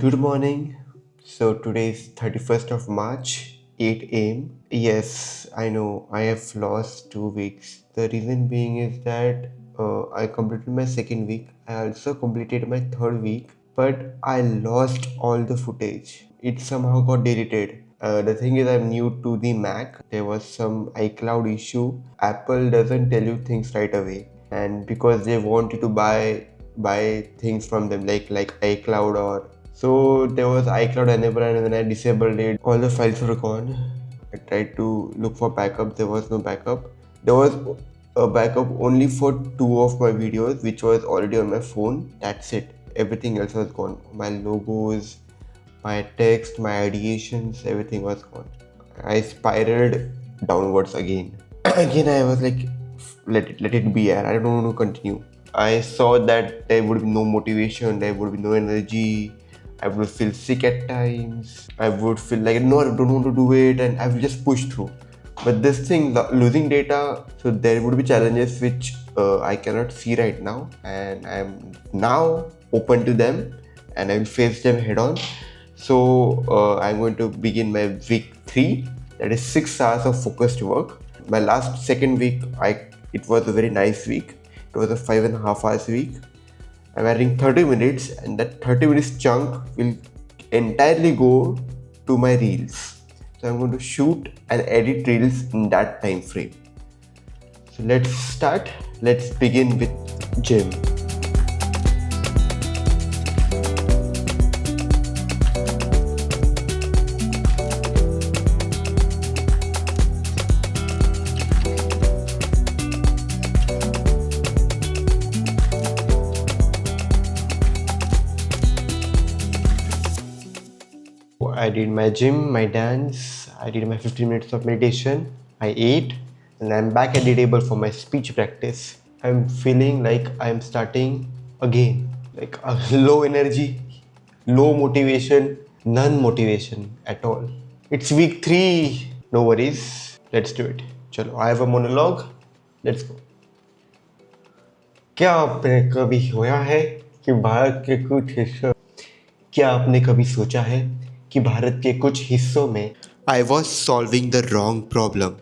Good morning. So today is 31st of March, 8 a.m. Yes, I know I have lost 2 weeks. The reason being is that I completed my second week. I also completed my third week, but I lost all the footage. It somehow got deleted. The thing is, I'm new to the Mac. There was some iCloud issue. Apple doesn't tell you things right away, and because they want you to buy things from them like iCloud or so there was iCloud enabled, and when I disabled it, all the files were gone. I tried to look for backup, there was no backup. There was a backup only for two of my videos, which was already on my phone. That's it. Everything else was gone. My logos, my text, my ideations, everything was gone. I spiraled downwards again. Again, I was like, let it be, I don't want to continue. I saw that there would be no motivation, there would be no energy. I would feel sick at times. I would feel like, no, I don't want to do it, and I will just push through. But this thing, losing data, so there would be challenges which I cannot see right now, and I'm now open to them, and I will face them head on. So I'm going to begin my week 3, that is 6 hours of focused work. My last second week, it was a very nice week. It was a 5.5 hours week. I'm adding 30 minutes, and that 30 minutes chunk will entirely go to my reels. So I'm going to shoot and edit reels in that time frame. So let's start. Let's begin with gym. I did my gym, my dance, I did my 15 minutes of meditation, I ate, and I'm back at the table for my speech practice. I'm feeling like I'm starting again, like a low energy, low motivation, none motivation at all. It's week 3, no worries, let's do it. Chalo, I have a monologue, let's go. क्या आपने कभी होया है कि भारत के कुछ हिस्सों क्या आपने कभी सोचा है कि भारत के कुछ हिस्सों में I was solving the wrong problem.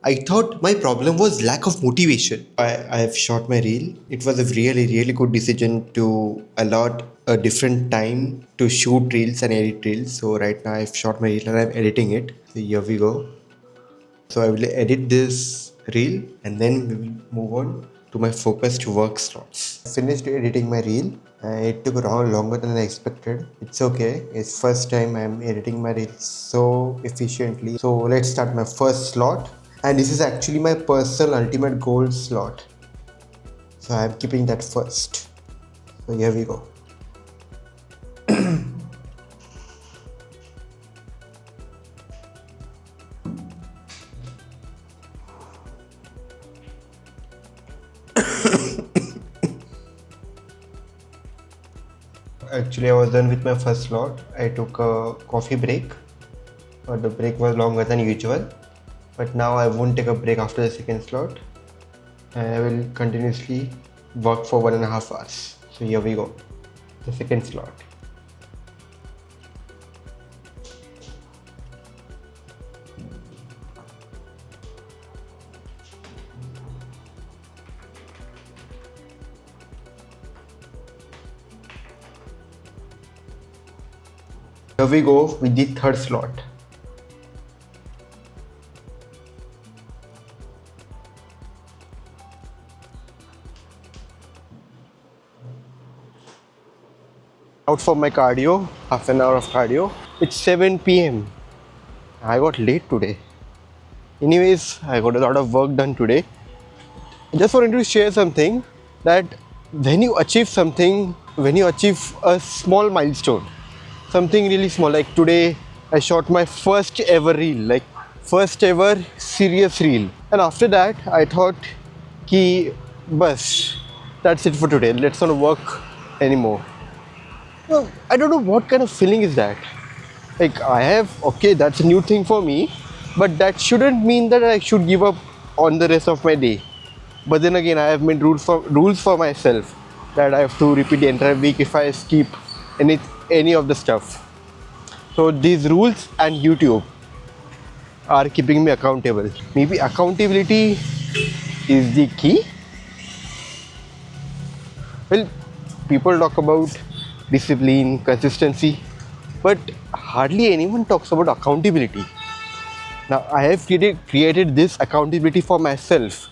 I thought my problem was lack of motivation. I have shot my reel. It was a really good decision to allot a different time to shoot reels and edit reels. So right now I've shot my reel and I'm editing it. So here we go. So I will edit this reel and then we will move on to my focused work slots. I finished editing my reel. It took longer than I expected. It's okay. It's first time I'm editing my reels so efficiently. So let's start my first slot. And this is actually my personal ultimate goal slot. So I'm keeping that first. So here we go. Actually, I was done with my first slot. I took a coffee break. The break was longer than usual. But now I won't take a break after the second slot. And I will continuously work for 1.5 hours. So here we go. The second slot. Here we go with the third slot. Out for my cardio, half an hour of cardio. It's 7 p.m. I got late today. Anyways, I got a lot of work done today. I just wanted to share something that when you achieve something, when you achieve a small milestone, something really small, like today I shot my first ever reel, like first ever serious reel. And after that, I thought, ki bas, that's it for today. Let's not work anymore. I don't know what kind of feeling is that. Like okay, that's a new thing for me, but that shouldn't mean that I should give up on the rest of my day. But then again, I have made rules for myself that I have to repeat the entire week. If I skip any of the stuff. So these rules and YouTube are keeping me accountable. Maybe accountability is the key. Well, people talk about discipline, consistency, but hardly anyone talks about accountability. Now, I have created this accountability for myself.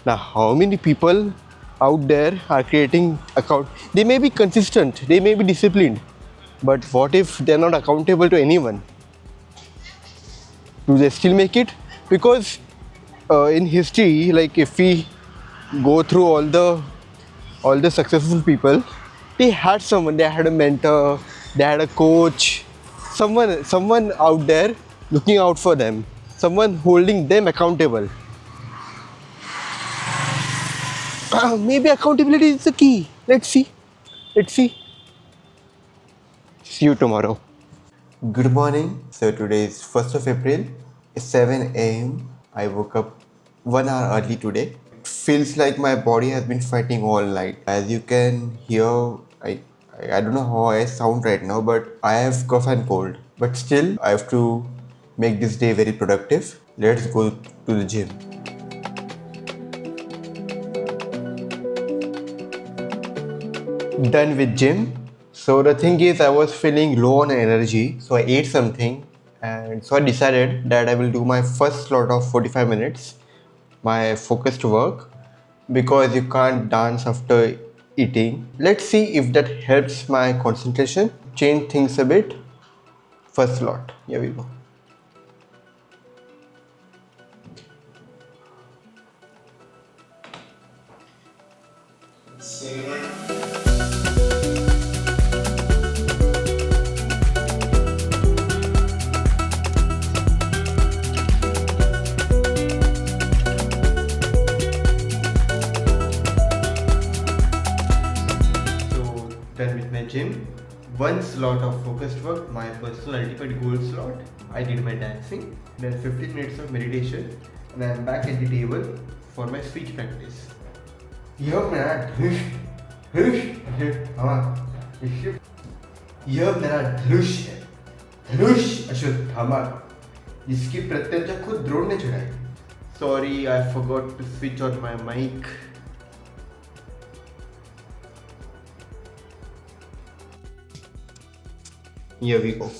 Now, how many people out there are creating account? They may be consistent, they may be disciplined, but what if they're not accountable to anyone? Do they still make it? Because in history, like if we go through all the successful people, they had someone, they had a mentor, they had a coach, someone out there looking out for them, someone holding them accountable. Maybe accountability is the key. Let's see. See you tomorrow. Good morning. So today is 1st of April, it's 7 a.m. I woke up 1 hour early today. It feels like my body has been fighting all night. As you can hear, I don't know how I sound right now, but I have cough and cold. But still, I have to make this day very productive. Let's go to the gym. Done with gym. So the thing is, I was feeling low on energy, so I ate something, and so I decided that I will do my first slot of 45 minutes, my focused work, because you can't dance after eating. Let's see if that helps my concentration, change things a bit. First slot, here we go. Done with my gym. One slot of focused work, my personal ultimate goal slot. I did my dancing, then 15 minutes of meditation, and I'm back at the table for my speech practice. यह मेरा धनुष है, धनुष अश्वत्थामा, जिसकी प्रत्यंचा खुद द्रोण ने चढ़ाई. Sorry, I forgot to switch on my mic. Here we go.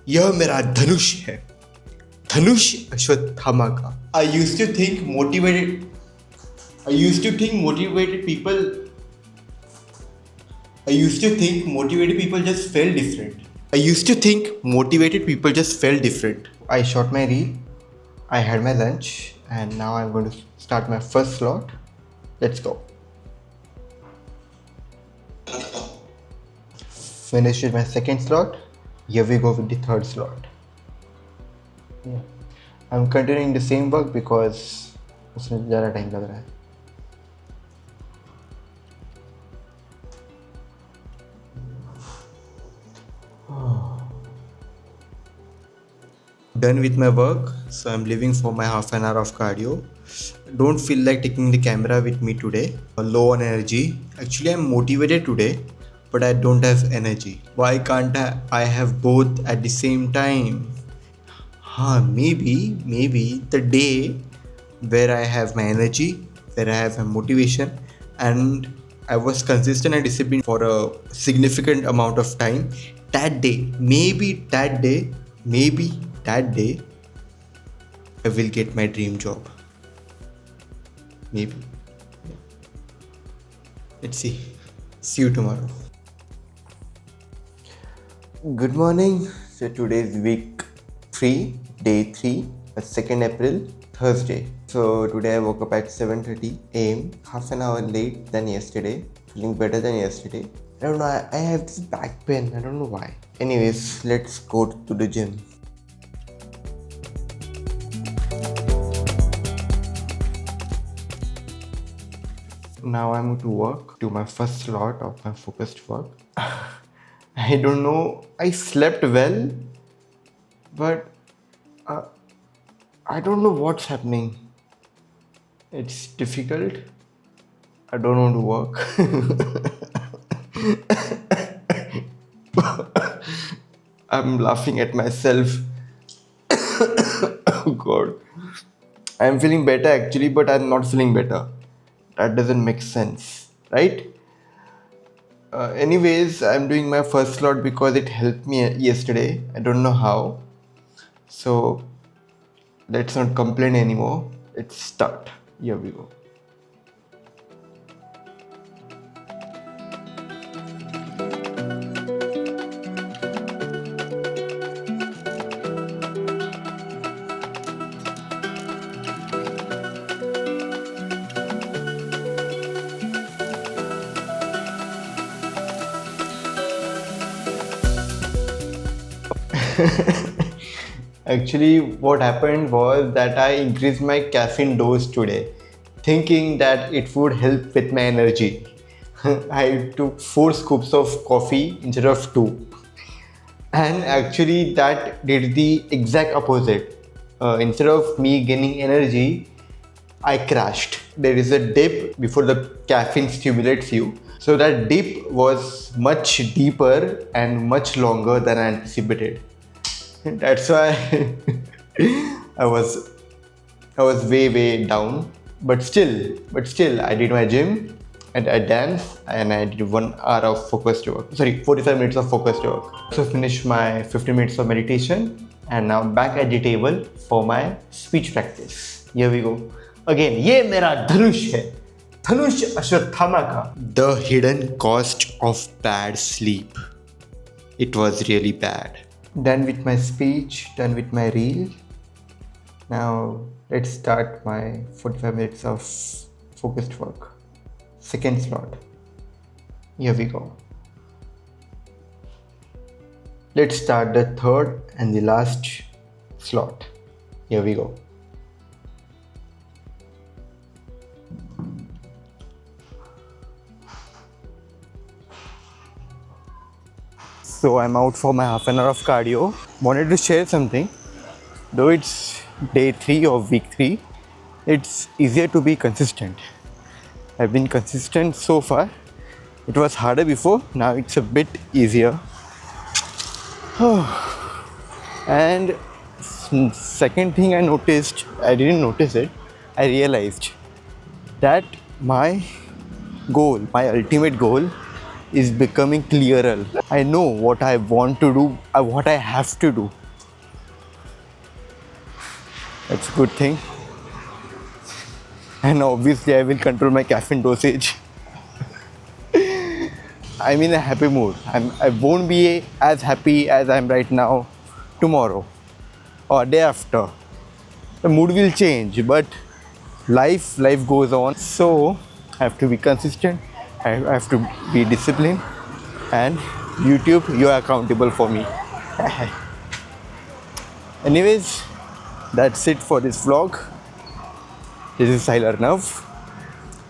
यह मेरा धनुष है, धनुष अश्वत्थामा का. I used to think motivated people just felt different. I shot my reel, I had my lunch, and now I'm going to start my first slot. Let's go. Finished with my second slot. Here we go with the third slot. Yeah. I'm continuing the same work because उसमें ज़्यादा time लग रहा है. Done with my work, so I'm leaving for my half an hour of cardio. Don't feel like taking the camera with me today. Low on energy. Actually, I'm motivated today, but I don't have energy. Why can't I have both at the same time? Maybe the day where I have my energy, where I have my motivation, and I was consistent and disciplined for a significant amount of time. Maybe that day, I will get my dream job. Maybe. Let's see. See you tomorrow. Good morning. So today is week 3, day 3, 2nd April, Thursday. So today I woke up at 7:30 a.m. half an hour late than yesterday. Feeling better than yesterday. I don't know, I have this back pain. I don't know why. Anyways, let's go to the gym. Now I'm going to work, do my first slot of my focused work. I don't know, I slept well, but I don't know what's happening. It's difficult. I don't want to work. I'm laughing at myself. Oh god. I'm feeling better actually, but I'm not feeling better. That doesn't make sense, right? Anyways, I'm doing my first slot because it helped me yesterday. I don't know how. So let's not complain anymore. Let's start. Here we go. Actually, what happened was that I increased my caffeine dose today, thinking that it would help with my energy. I took 4 scoops of coffee instead of 2, and actually, that did the exact opposite. Instead of me gaining energy, I crashed. There is a dip before the caffeine stimulates you. So that dip was much deeper and much longer than I anticipated. That's why I was I was way down. But still, I did my gym and I danced and I did 1 hour of focused work. Sorry, 45 minutes of focused work. So finished my 15 minutes of meditation and now back at the table for my speech practice. Here we go. Again, ये मेरा धनुष है. धनुष अश्वत्थामा का. The hidden cost of bad sleep. It was really bad. Done with my speech, done with my reel. Now let's start my 45 minutes of focused work. Second slot. Here we go. Let's start the third and the last slot. Here we go. So I'm out for my half an hour of cardio. Wanted to share something. Though it's day 3 of week 3, it's easier to be consistent. I've been consistent so far. It was harder before, now it's a bit easier. And second thing I noticed, I didn't notice it, I realized that my goal, my ultimate goal is becoming clearer. I know what I want to do, what I have to do. That's a good thing. And obviously I will control my caffeine dosage. I'm in a happy mood. I won't be as happy as I'm right now tomorrow or day after. The mood will change, but life goes on. So I have to be consistent. I have to be disciplined. And YouTube, you are accountable for me. Anyways, that's it for this vlog. This is Sahil Arnav.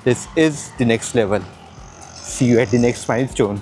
This is the next level. See you at the next milestone.